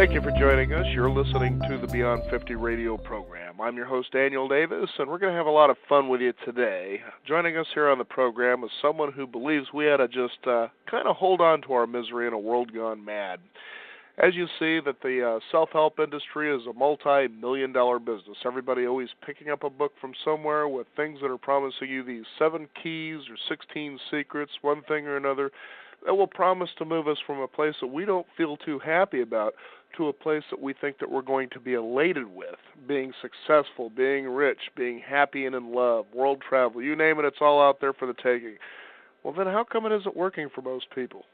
Thank you for joining us. You're listening to the Beyond 50 radio program. I'm your host, Daniel Davis, and we're going to have a lot of fun with you today. Joining us here on the program is someone who believes we ought to just kind of hold on to our misery in a world gone mad. As you see, that the self-help industry is a multi-million-dollar business. Everybody always picking up a book from somewhere with things that are promising you these 7 keys or 16 secrets, one thing or another, that will promise to move us from a place that we don't feel too happy about to a place that we think that we're going to be elated with, being successful, being rich, being happy and in love, world travel, you name it, it's all out there for the taking. Well, then how come it isn't working for most people?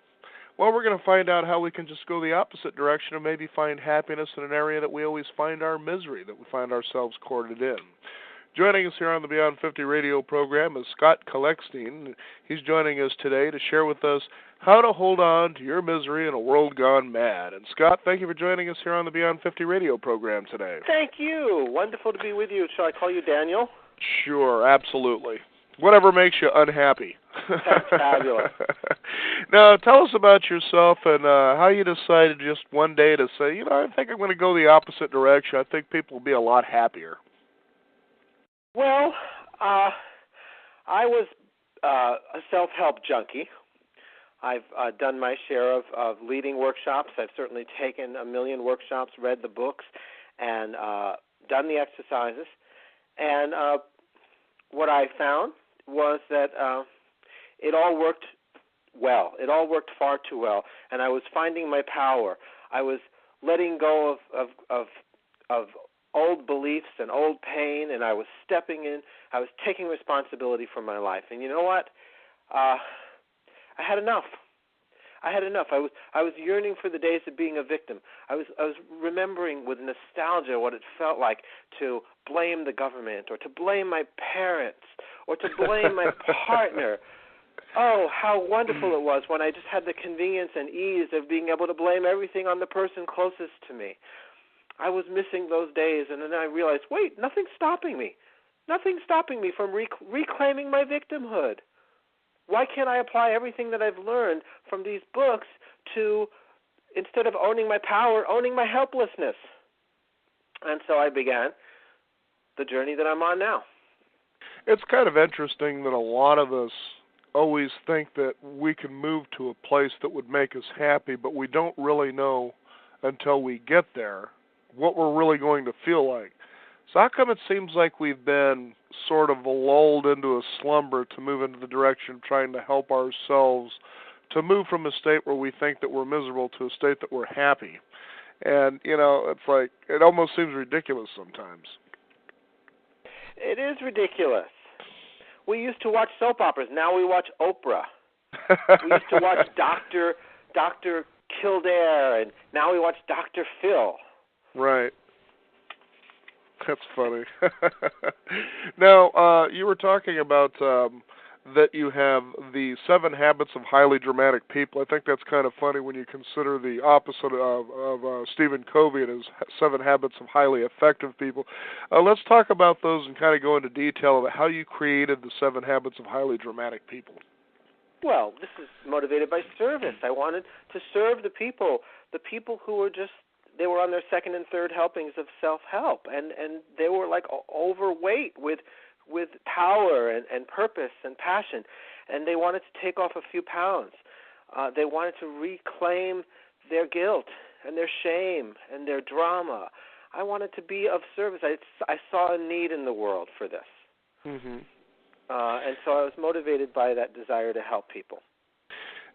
Well, we're going to find out how we can just go the opposite direction and maybe find happiness in an area that we always find our misery, that we find ourselves corded in. Joining us here on the Beyond 50 radio program is Scott Kalekstein. He's joining us today to share with us how to hold on to your misery in a world gone mad. And Scott, thank you for joining us here on the Beyond 50 radio program today. Thank you. Wonderful to be with you. Shall I call you Daniel? Sure, absolutely. Whatever makes you unhappy. That's fabulous. Now, tell us about yourself and how you decided just one day to say, I think I'm going to go the opposite direction. I think people will be a lot happier. Well, I was a self-help junkie. I've done my share of leading workshops. I've certainly taken a million workshops, read the books, and done the exercises. And what I found was that it all worked well. It all worked far too well, and I was finding my power. I was letting go of old beliefs and old pain, and I was stepping in. I was taking responsibility for my life. And you know what? I had enough. I had enough. I was yearning for the days of being a victim. I was remembering with nostalgia what it felt like to blame the government or to blame my parents or to blame my partner. Oh, how wonderful it was when I just had the convenience and ease of being able to blame everything on the person closest to me. I was missing those days, and then I realized, wait, nothing's stopping me. Nothing's stopping me from reclaiming my victimhood. Why can't I apply everything that I've learned from these books to, instead of owning my power, owning my helplessness? And so I began the journey that I'm on now. It's kind of interesting that a lot of us always think that we can move to a place that would make us happy, but we don't really know until we get there what we're really going to feel like. So how come it seems like we've been sort of lulled into a slumber to move into the direction of trying to help ourselves to move from a state where we think that we're miserable to a state that we're happy? And, it's like, it almost seems ridiculous sometimes. It is ridiculous. We used to watch soap operas. Now we watch Oprah. We used to watch Dr. Kildare, and now we watch Dr. Phil. Right. That's funny. Now, you were talking about that you have the 7 habits of highly dramatic people. I think that's kind of funny when you consider the opposite of Stephen Covey and his 7 habits of highly effective people. Let's talk about those and kind of go into detail about how you created the 7 habits of highly dramatic people. Well, this is motivated by service. I wanted to serve the people who were just, they were on their 2nd and 3rd helpings of self-help, and they were like overweight with power and purpose and passion, and they wanted to take off a few pounds. They wanted to reclaim their guilt and their shame and their drama. I wanted to be of service. I saw a need in the world for this. Mm-hmm. And so I was motivated by that desire to help people.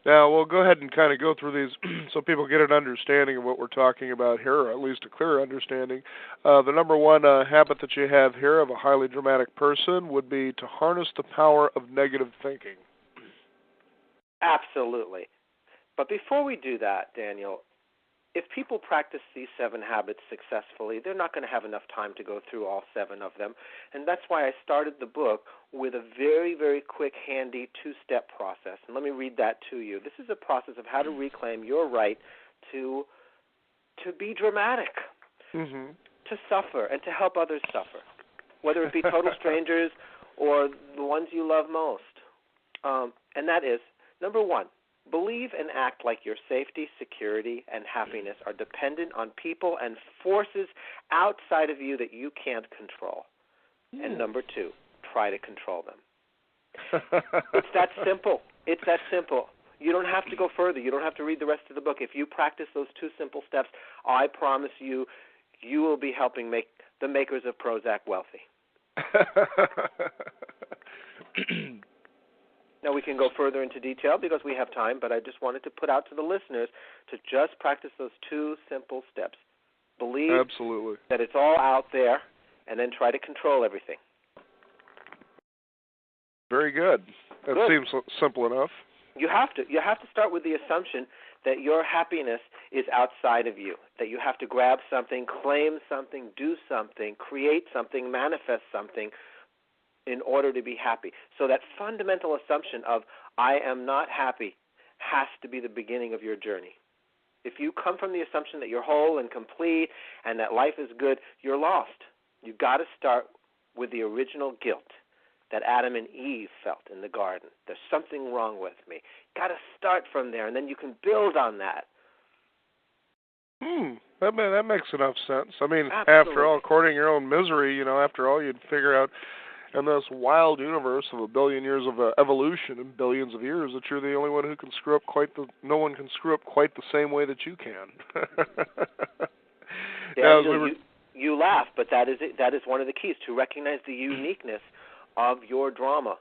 Now, we'll go ahead and kind of go through these so people get an understanding of what we're talking about here, or at least a clear understanding. The number 1 habit that you have here of a highly dramatic person would be to harness the power of negative thinking. Absolutely. But before we do that, Daniel, if people practice these 7 habits successfully, they're not going to have enough time to go through all 7 of them. And that's why I started the book with a very, very quick, handy 2-step process. And let me read that to you. This is a process of how to reclaim your right to be dramatic, mm-hmm. to suffer, and to help others suffer, whether it be total strangers or the ones you love most. And that is, number 1, Believe and act like your safety, security, and happiness are dependent on people and forces outside of you that you can't control. And number 2, try to control them. It's that simple. It's that simple. You don't have to go further. You don't have to read the rest of the book. If you practice those 2 simple steps, I promise you, you will be helping make the makers of Prozac wealthy. Now, we can go further into detail because we have time, but I just wanted to put out to the listeners to just practice those 2 simple steps. Believe Absolutely. that it's all out there, and then try to control everything. Very good. That seems simple enough. You have to start with the assumption that your happiness is outside of you, that you have to grab something, claim something, do something, create something, manifest something in order to be happy. So that fundamental assumption of I am not happy has to be the beginning of your journey. If you come from the assumption that you're whole and complete and that life is good, you're lost. You've got to start with the original guilt that Adam and Eve felt in the garden. There's something wrong with me. Got to start from there, and then you can build on that. That makes enough sense. I mean, Absolutely. After all, courting your own misery, after all, you'd figure out in this wild universe of 1 billion years of evolution and billions of years that you're the only one who can screw up no one can screw up quite the same way that you can. Daniel, you laugh, but that is one of the keys, to recognize the uniqueness of your drama.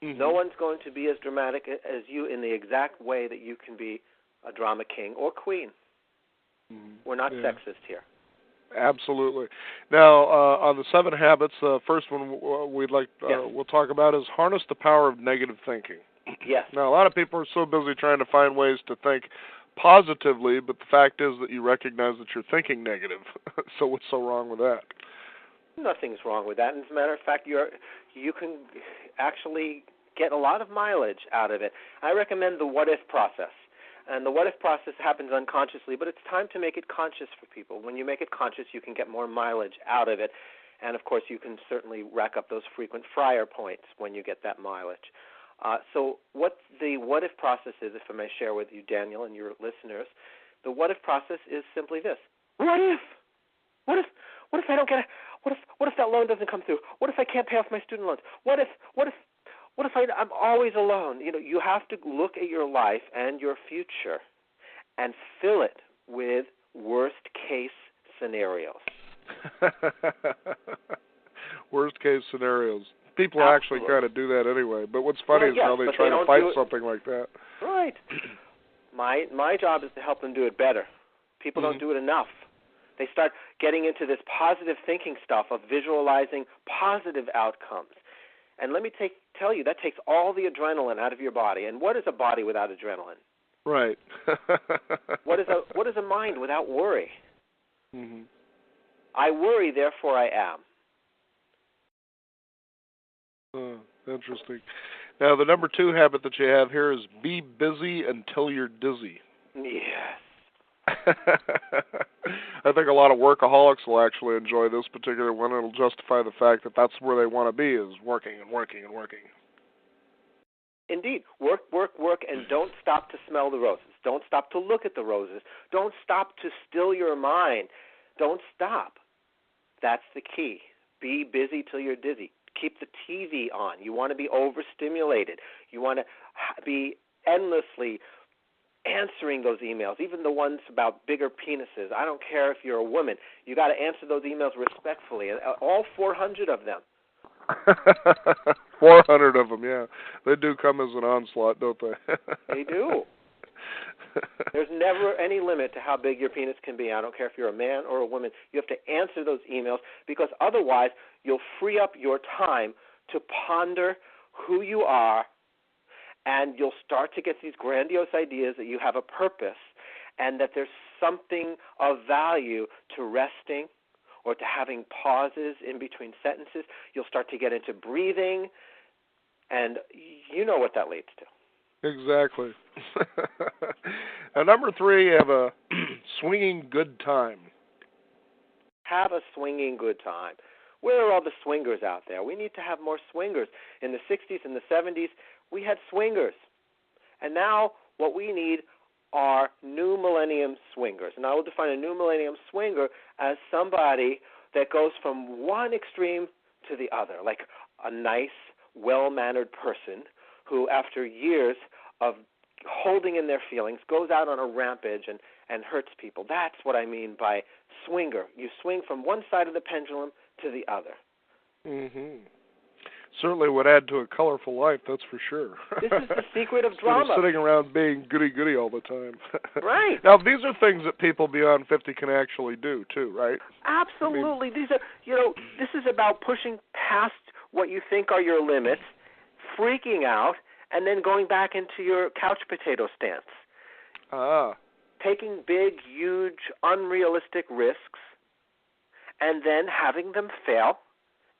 Mm-hmm. No one's going to be as dramatic as you in the exact way that you can be a drama king or queen. Mm-hmm. We're not sexist here. Absolutely. Now, on the 7 habits, the first one we'll talk about is harness the power of negative thinking. Yes. Now, a lot of people are so busy trying to find ways to think positively, but the fact is that you recognize that you're thinking negative. So what's so wrong with that? Nothing's wrong with that. And as a matter of fact, you can actually get a lot of mileage out of it. I recommend the what-if process. And the what-if process happens unconsciously, but it's time to make it conscious for people. When you make it conscious, you can get more mileage out of it. And, of course, you can certainly rack up those frequent fryer points when you get that mileage. So what the what-if process is, if I may share with you, Daniel, and your listeners, the what-if process is simply this. What if? What if I don't get what if that loan doesn't come through? What if I can't pay off my student loans? What if I'm always alone? You have to look at your life and your future and fill it with worst case scenarios. Worst case scenarios. People actually kind of do that anyway. But what's funny is how they try to fight something like that. Right. My job is to help them do it better. People don't do it enough. They start getting into this positive thinking stuff of visualizing positive outcomes. And let me tell you, that takes all the adrenaline out of your body. And what is a body without adrenaline? Right. What is a mind without worry? Mm-hmm. I worry, therefore I am. Interesting. Now, the number 2 habit that you have here is be busy until you're dizzy. Yes. I think a lot of workaholics will actually enjoy this particular one. It'll justify the fact that that's where they want to be, is working and working and working. Indeed. Work, and don't stop to smell the roses. Don't stop to look at the roses. Don't stop to still your mind. Don't stop. That's the key. Be busy till you're dizzy. Keep the TV on. You want to be overstimulated. You want to be endlessly answering those emails, even the ones about bigger penises. I don't care if you're a woman. You got to answer those emails respectfully, all 400 of them. 400 of them, yeah. They do come as an onslaught, don't they? They do. There's never any limit to how big your penis can be. I don't care if you're a man or a woman. You have to answer those emails because otherwise you'll free up your time to ponder who you are, and you'll start to get these grandiose ideas that you have a purpose and that there's something of value to resting or to having pauses in between sentences. You'll start to get into breathing, and you know what that leads to. Exactly. Now, number 3, you have a swinging good time. Have a swinging good time. Where are all the swingers out there? We need to have more swingers. In the 60s and the 70s, we had swingers. And now What we need are new millennium swingers. And I will define a new millennium swinger as somebody that goes from one extreme to the other, like a nice, well-mannered person who, after years of holding in their feelings, goes out on a rampage and hurts people. That's what I mean by swinger. You swing from one side of the pendulum to the other. Mm-hmm. Certainly would add to a colorful life, that's for sure. This is the secret of Instead drama. of sitting around being goody-goody all the time. Right. Now, these are things that people beyond 50 can actually do, too, right? Absolutely. These are, this is about pushing past what you think are your limits, freaking out, and then going back into your couch potato stance. Taking big, huge, unrealistic risks, and then having them fail,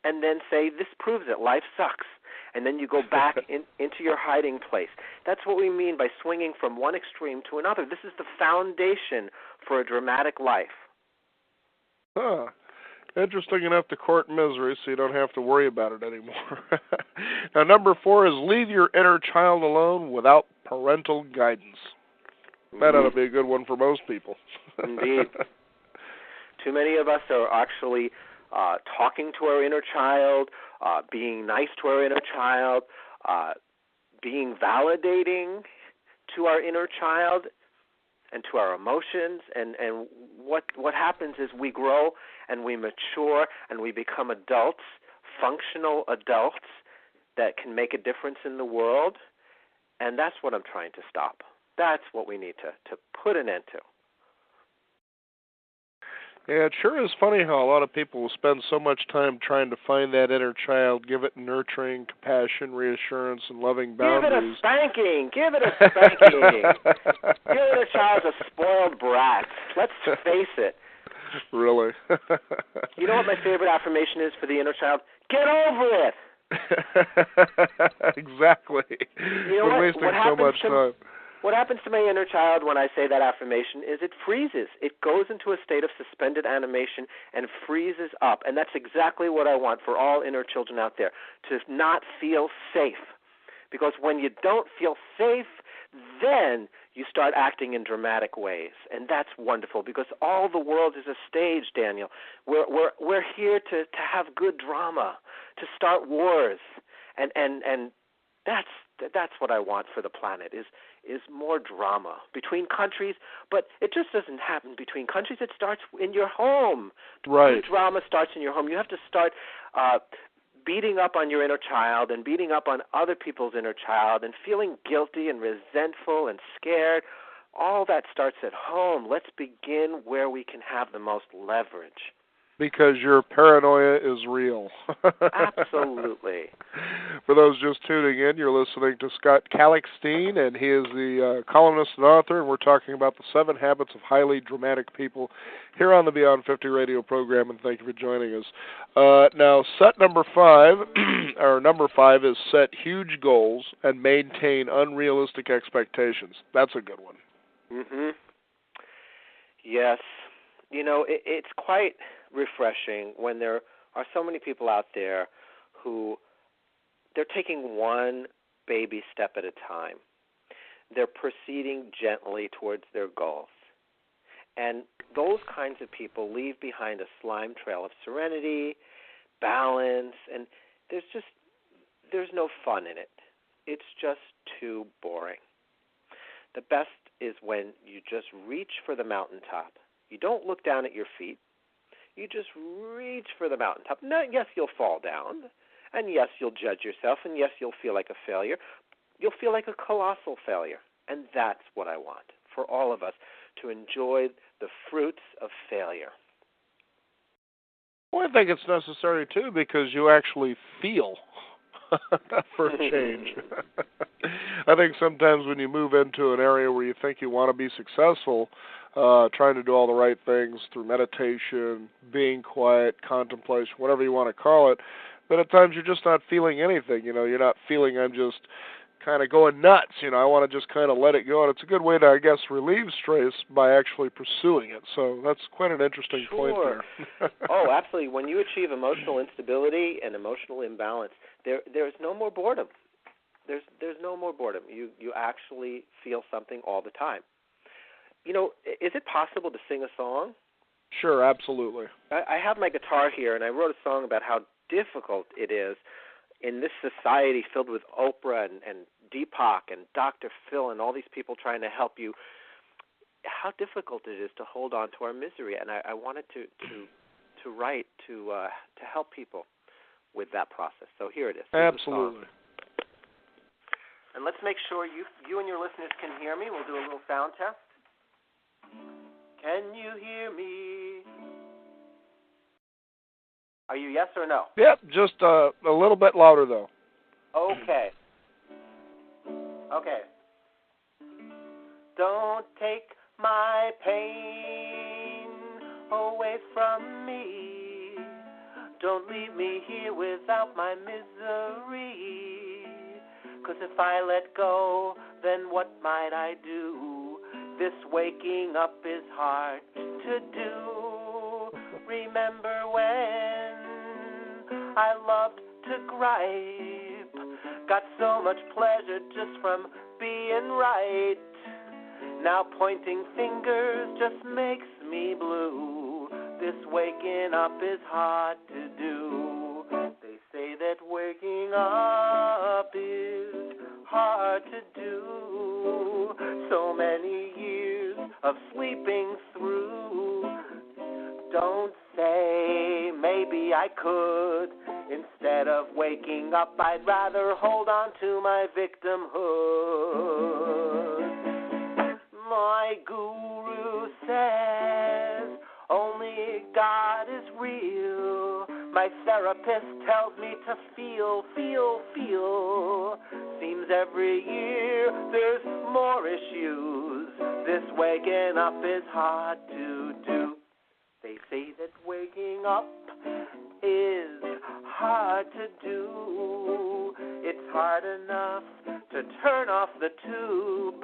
and then say, this proves it, life sucks. And then you go back into your hiding place. That's what we mean by swinging from one extreme to another. This is the foundation for a dramatic life. Interesting enough to court misery, so you don't have to worry about it anymore. Now, number 4 is leave your inner child alone without parental guidance. That ought to be a good one for most people. Indeed. Too many of us are actually talking to our inner child, being nice to our inner child, being validating to our inner child and to our emotions. And what happens is we grow and we mature and we become adults, functional adults that can make a difference in the world. And that's what I'm trying to stop. That's what we need to put an end to. Yeah, it sure is funny how a lot of people will spend so much time trying to find that inner child, give it nurturing, compassion, reassurance, and loving boundaries. Give it a spanking. Your inner child's a spoiled brat. Let's face it. Really? You know what my favorite affirmation is for the inner child? Get over it. Exactly. You know We're wasting so much time. What happens to my inner child when I say that affirmation is it freezes. It goes into a state of suspended animation and freezes up. And that's exactly what I want for all inner children out there, to not feel safe. Because when you don't feel safe, then you start acting in dramatic ways. And that's wonderful because all the world is a stage, Daniel. We're here to have good drama, to start wars. And that's what I want for the planet is more drama between countries, but it just doesn't happen between countries. It starts in your home. Right. True drama starts in your home. You have to start beating up on your inner child and beating up on other people's inner child and feeling guilty and resentful and scared. All that starts at home. Let's begin where we can have the most leverage. Because your paranoia is real. Absolutely. For those just tuning in, you're listening to Scott Kallichstein, and he is the columnist and author, and we're talking about the 7 Habits of Highly Dramatic People here on the Beyond 50 radio program, and thank you for joining us. Now, number 5 is set huge goals and maintain unrealistic expectations. That's a good one. Mm-hmm. Yes. You know, it's quite refreshing when there are so many people out there who they're taking one baby step at a time. They're proceeding gently towards their goals. And those kinds of people leave behind a slime trail of serenity, balance, and there's no fun in it. It's just too boring. The best is when you just reach for the mountaintop. You don't look down at your feet. You just reach for the mountaintop. Now, yes, you'll fall down, and yes, you'll judge yourself, and yes, you'll feel like a failure. You'll feel like a colossal failure, and that's what I want for all of us, to enjoy the fruits of failure. Well, I think it's necessary, too, because you actually feel for a change. I think sometimes when you move into an area where you think you want to be successful, trying to do all the right things through meditation, being quiet, contemplation, whatever you want to call it, but at times you're just not feeling anything. You know, you're not feeling I'm just kind of going nuts. You know, I want to just kind of let it go. And it's a good way to, I guess, relieve stress by actually pursuing it. So that's quite an interesting point there. Oh, absolutely. When you achieve emotional instability and emotional imbalance, there's no more boredom. There's no more boredom. You actually feel something all the time. You know, is it possible to sing a song? Sure, absolutely. I have my guitar here, and I wrote a song about how difficult it is in this society filled with Oprah and Deepak and Dr. Phil and all these people trying to help you, how difficult it is to hold on to our misery. And I wanted to write to help people with that process. So here it is. Absolutely. And let's make sure you and your listeners can hear me. We'll do a little sound test. Can you hear me? Are you yes or no? Yep, just a little bit louder, though. Okay. Okay. Don't take my pain away from me. Don't leave me here without my misery. 'Cause if I let go, then what might I do? This waking up is hard to do. Remember when I loved to gripe? Got so much pleasure just from being right. Now pointing fingers just makes me blue. This waking up is hard to do. They say that waking up is hard to do. So many years of sleeping through. Don't say maybe I could. Instead of waking up, I'd rather hold on to my victimhood. My guru says only God is real. My therapist tells me to feel. Seems every year there's more issues. This waking up is hard to do. They say that waking up is hard to do. It's hard enough to turn off the tube.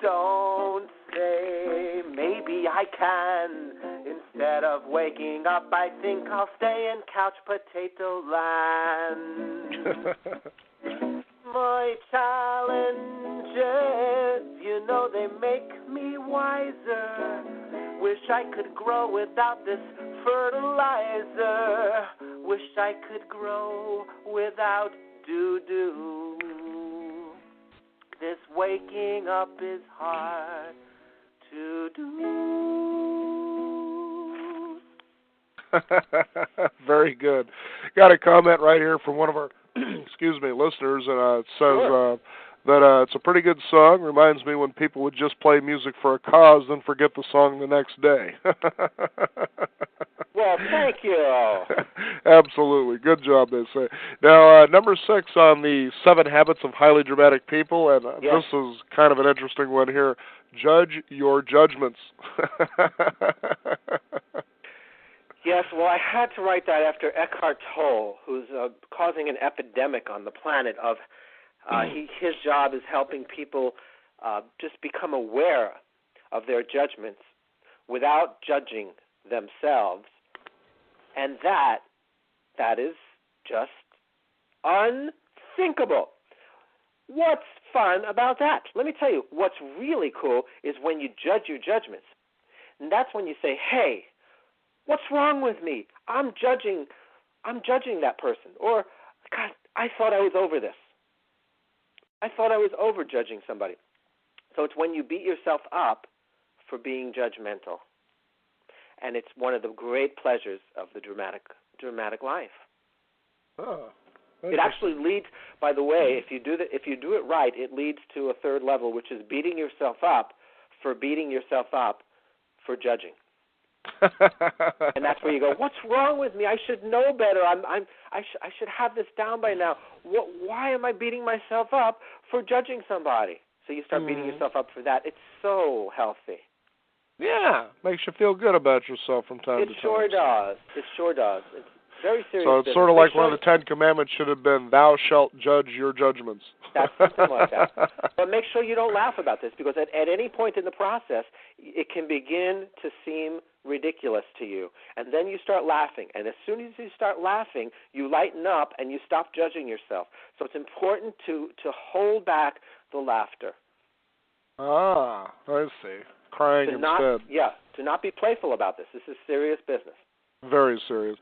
Don't say maybe I can. Instead of waking up, I think I'll stay in couch potato land. My challenges, you know they make me wiser. Wish I could grow without this fertilizer. Wish I could grow without doo-doo. This waking up is hard to do. Very good. Got a comment right here from one of our listeners, and it says that it's a pretty good song. Reminds me when people would just play music for a cause, then forget the song the next day. Well, thank you. Absolutely. Good job, they say. Now, number 6 on the 7 Habits of Highly Dramatic People, and yes. This is kind of an interesting one here. Judge your judgments. Yes, well, I had to write that after Eckhart Tolle, who's causing an epidemic on the planet of his job is helping people just become aware of their judgments without judging themselves. And that is just unthinkable. What's fun about that? Let me tell you, what's really cool is when you judge your judgments. And that's when you say, hey, what's wrong with me? I'm judging that person. Or, God, I thought I was over this. I thought I was over judging somebody. So it's when you beat yourself up for being judgmental. And it's one of the great pleasures of the dramatic life. Oh, it actually leads, by the way, if you do it right, it leads to a third level, which is beating yourself up for judging. And that's where you go, what's wrong with me? I should know better. I should have this down by now. Why am I beating myself up for judging somebody? So you start beating yourself up for that. It's so healthy. Yeah, makes you feel good about yourself from time to time. It sure does. It sure does. Very serious So it's business. sort of like one of the 10 Commandments should have been, thou shalt judge your judgments. That's something like that. But make sure you don't laugh about this, because at any point in the process, it can begin to seem ridiculous to you. And then you start laughing. And as soon as you start laughing, you lighten up and you stop judging yourself. So it's important to hold back the laughter. Ah, I see. Crying instead. To not be playful about this. This is serious business. Very serious.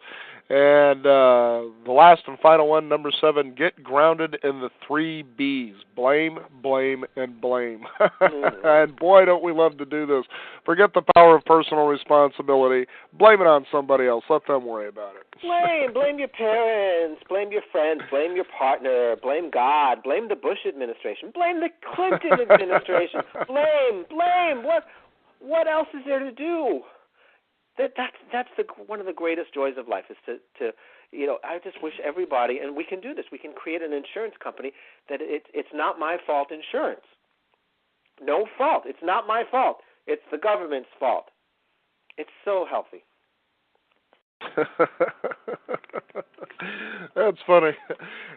And the last and final one, number 7, get grounded in the 3 B's. Blame, blame, and blame. And boy, don't we love to do this. Forget the power of personal responsibility. Blame it on somebody else. Let them worry about it. Blame your parents, blame your friends, blame your partner, blame God, blame the Bush administration, blame the Clinton administration, blame. What else is there to do? That's one of the greatest joys of life, is to I just wish everybody, and we can do this, we can create an insurance company that it's not my fault insurance. No fault. It's not my fault. It's the government's fault. It's so healthy. That's funny.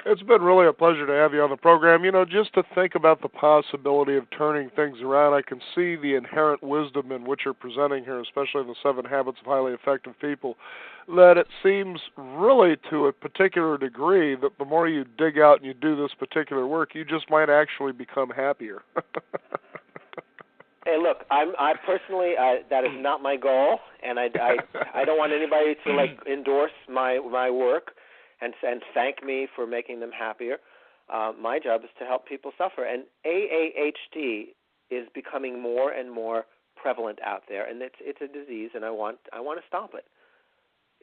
It's been really a pleasure to have you on the program. Just to think about the possibility of turning things around, I can see the inherent wisdom in what you're presenting here, especially in the 7 Habits of Highly Effective People, that it seems really to a particular degree that the more you dig out and you do this particular work, you just might actually become happier. Hey, look, I personally, that is not my goal, and I don't want anybody to endorse my work and thank me for making them happier. My job is to help people suffer, and AAHD is becoming more and more prevalent out there, and it's a disease, and I want to stop it.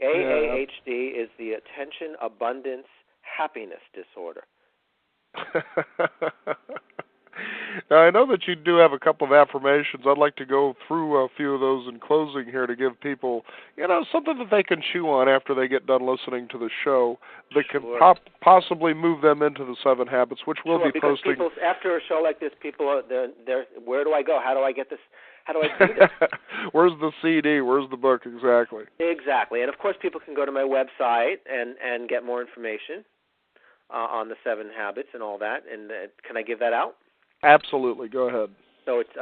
AAHD is the attention abundance happiness disorder. Now, I know that you do have a couple of affirmations. I'd like to go through a few of those in closing here to give people, something that they can chew on after they get done listening to the show that can possibly move them into the 7 Habits, which we'll be posting. Because after a show like this, people they're where do I go? How do I get this? How do I do this? Where's the CD? Where's the book? Exactly. Exactly. And, of course, people can go to my website and get more information on the 7 Habits and all that. And can I give that out? Absolutely. Go ahead. So it's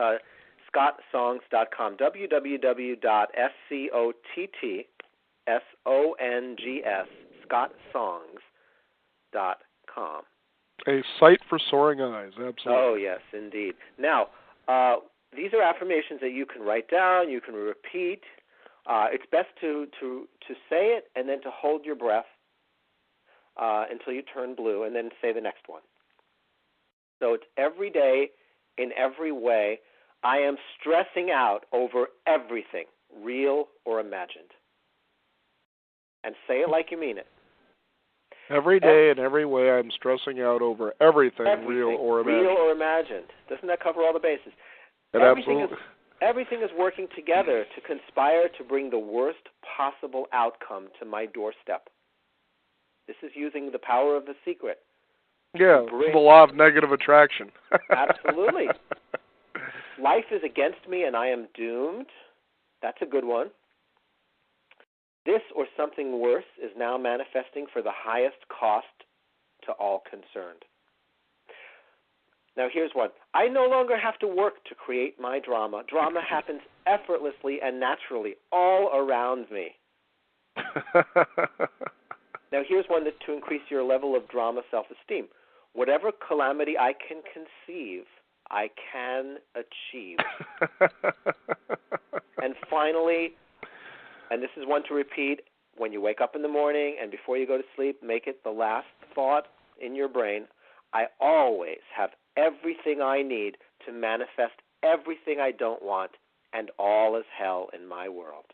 scottsongs.com, www.scottsongs, scottsongs.com. A sight for soaring eyes, absolutely. Oh, yes, indeed. Now, these are affirmations that you can write down, you can repeat. It's best to say it and then to hold your breath until you turn blue, and then say the next one. So it's every day, in every way, I am stressing out over everything, real or imagined. And say it like you mean it. Every day, in every way, I'm stressing out over everything real or imagined. Real or imagined. Doesn't that cover all the bases? Everything is working together to conspire to bring the worst possible outcome to my doorstep. This is using the power of the secret. Yeah, the law of negative attraction. Absolutely. Life is against me and I am doomed. That's a good one. This or something worse is now manifesting for the highest cost to all concerned. Now here's one. I no longer have to work to create my drama. Drama happens effortlessly and naturally all around me. Now here's one to increase your level of drama self-esteem. Whatever calamity I can conceive, I can achieve. And finally, and this is one to repeat, when you wake up in the morning and before you go to sleep, make it the last thought in your brain. I always have everything I need to manifest everything I don't want, and all is hell in my world.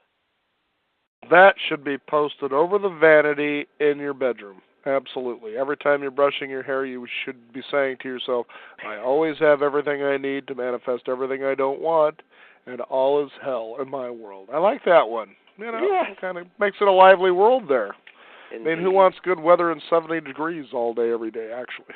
That should be posted over the vanity in your bedroom. Absolutely. Every time you're brushing your hair, you should be saying to yourself, I always have everything I need to manifest everything I don't want, and all is hell in my world. I like that one. It kind of makes it a lively world there. Indeed. I mean, who wants good weather and 70 degrees all day, every day, actually?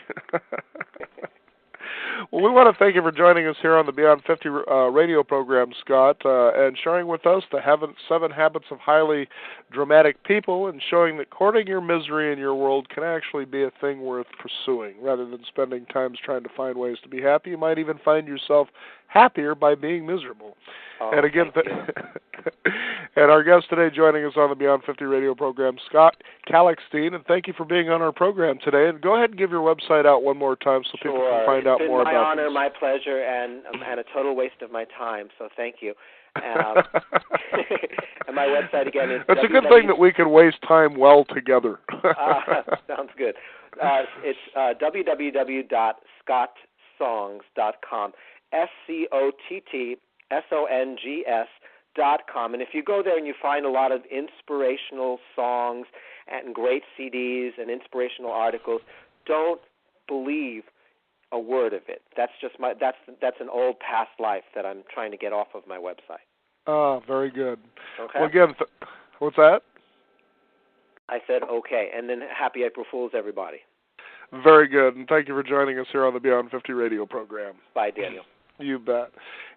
Well, we want to thank you for joining us here on the Beyond 50 radio program, Scott, and sharing with us the 7 habits of highly dramatic people, and showing that courting your misery in your world can actually be a thing worth pursuing. Rather than spending time trying to find ways to be happy, you might even find yourself happier by being miserable. And again, and our guest today joining us on the Beyond 50 radio program, Scott Kallichstein, and thank you for being on our program today. And go ahead and give your website out one more time so people can find out more about it. It's been my honor, my pleasure, and a total waste of my time, so thank you. And my website again is... That's a good thing that we can waste time well together. Sounds good. It's www.scottsongs.com. SCOTTSONGS.com. And if you go there and you find a lot of inspirational songs and great CDs and inspirational articles, don't believe a word of it. That's just that's an old past life that I'm trying to get off of my website. Ah, very good. Okay. Well, again, what's that? I said okay, and then happy April Fools, everybody. Very good, and thank you for joining us here on the Beyond 50 radio program. Bye, Daniel. You bet.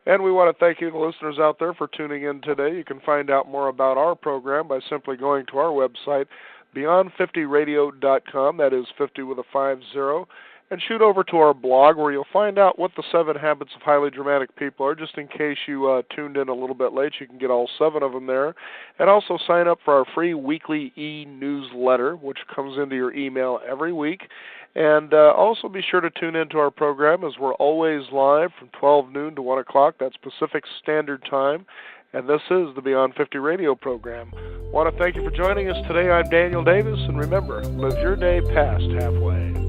And we want to thank you, the listeners out there, for tuning in today. You can find out more about our program by simply going to our website, beyond50radio.com. That is 50 with a 50. And shoot over to our blog where you'll find out what the 7 habits of highly dramatic people are. Just in case you tuned in a little bit late, you can get all 7 of them there. And also sign up for our free weekly e-newsletter, which comes into your email every week. And also be sure to tune into our program, as we're always live from 12 noon to 1 o'clock. That's Pacific Standard Time. And this is the Beyond 50 radio program. I want to thank you for joining us today. I'm Daniel Davis. And remember, live your day past halfway.